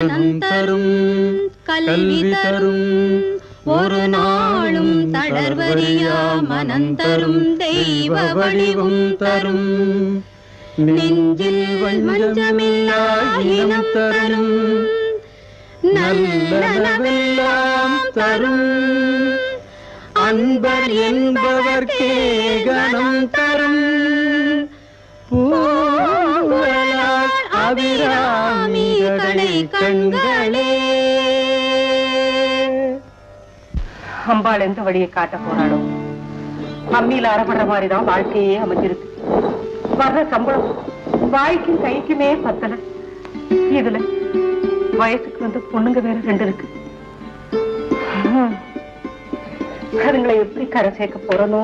தரும் கல்வி தரும் ஒரு நாளும் தளர்வறியா மனம் தரும் தெய்வ வடிவும் தரும் நெஞ்சில் வஞ்சமில்லா இனம் தரும் நல்லனவெல்லாம் தரும் அன்பர் என்பவர்க்கே கணம் தரும் பூவலார் அபிராமிகளை கண்களே. அம்பாள் எந்த வழியை காட்ட போறாளோ, அம்மியில அறப்படுற மாதிரிதான் வாழ்க்கையே அமைஞ்சிருக்கு. வர்ற சம்பளம் வாய்க்கும் கைக்குமே பத்தல. இதுல வயசுக்கு வந்து பொண்ணுங்க வேற 2 இருக்கு. அதுங்களை எப்படி கரை சேர்க்க போறனோ.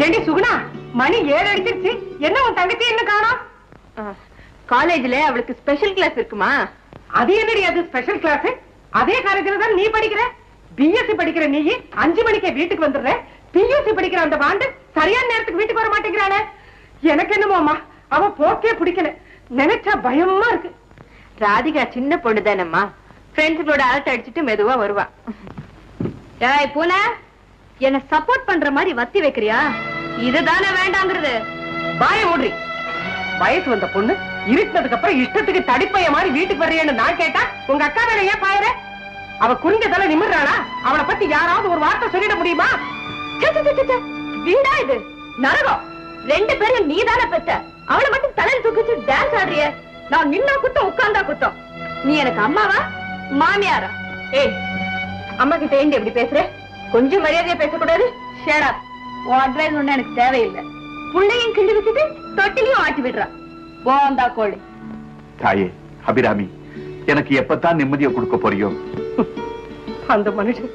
ஏண்டி சுகுணா, மணி 7 அடிச்சிருச்சு. என்ன உன் தங்கச்சி என்ன காணோம்? காலேஜ்ல அவளுக்கு ஸ்பெஷல் கிளாஸ் இருக்குமா? அது என்னடி அது ஸ்பெஷல் கிளாஸ்? அதே காலேஜ்ல தான் நீ படிக்கிற. பிஎஸ்சி படிக்கிற நீ 5 மணிக்கே வீட்டுக்கு வந்துடுற. பியூசி படிக்கிற அந்த பாண்டு சரியான நேரத்துக்கு வீட்டுக்கு வர மாட்டேங்கிறானே. எனக்கு என்னமோமா அவ போக்கே பிடிக்கல. நினைச்சா பயமா இருக்கு. ராதிகா சின்ன பொண்ணுதானம்மா, ஃப்ரெண்ட்ஸுகளோட ஆல்ட் அடிச்சுட்டு மெதுவா வருவா. ஏய் பூனா, என்ன சப்போர்ட் பண்ற மாதிரி வத்தி வைக்கிறியா? இதுதானே வேண்டாங்கிறது. பாய மூடி. வயசு வந்த பொண்ணு இருட்டதுக்கு அப்புறம் இஷ்டத்துக்கு தடிப்பைய மாதிரி வீட்டுக்கு வர்றியன்னு நான் கேட்டா உங்க அக்கா வேற ஏன் பாயற? அவ குறிஞ்ச தலை நிமிர்றாளா? அவளை பத்தி யாராவது ஒரு வார்த்தை சொல்லிட முடியுமா? வீடா இது? நரகம். 2 பேரும் நீதானே பெத்த. அவளை மட்டும் தலையில் தூக்கிச்சு டான்ஸ் ஆடுறிய. நான் நின்னா குத்தம் உட்கார்ந்தா குத்தம். நீ எனக்கு அம்மாவா மாமியாரா? ஏய், அம்மா கிட்ட ஏண்டி எப்படி பேசுற? கொஞ்சம் மரியாதையா பேசக்கூடாது. ஷேடா, உன் அட்வைஸ் ஒண்ணு எனக்கு தேவையில்லை. புள்ளையும் கிள்ளி வச்சுட்டு தொட்டிலையும் ஆட்டி விடுறா. போந்தா கோழி. தாயே அபிராமி, எனக்கு எப்பத்தான் நிம்மதியை கொடுக்க போறியோ? அந்த மனுஷன்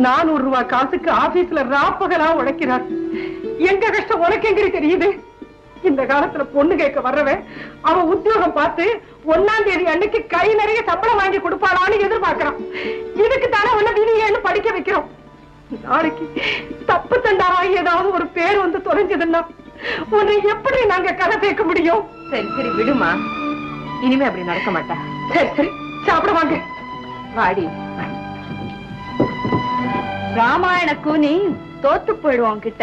400 ரூபாய் காசுக்கு ஆபீஸ்ல ராப்பகலா உழைக்கிறார். எங்க கஷ்டம் உனக்கு எங்க தெரியுது? இந்த காலத்துல பொண்ணு கேட்க வர்றவன் அவன் உத்தியோகம் பார்த்து 1ஆம் தேதி அன்னைக்கு கை நிறைய சம்பளம் வாங்கி கொடுப்பாளான்னு எதிர்பார்க்கிறான். இதுக்கு தானே உன்ன விதியேன்னு படிக்க வைக்கிறோம். நாளைக்கு தப்பு தண்டாவா ஏதாவது ஒரு பேர் வந்து தொலைஞ்சதுன்னா உன்னை எப்படி நாங்க கதை கேட்க முடியும்? சரி சரி விடுமா, இனிமே அப்படி நடக்க மாட்டா. சரி சரி சாப்பிட வாங்க. வாடி. ராமாயண கூனி தோத்து போயிடுவான் கிட்ட.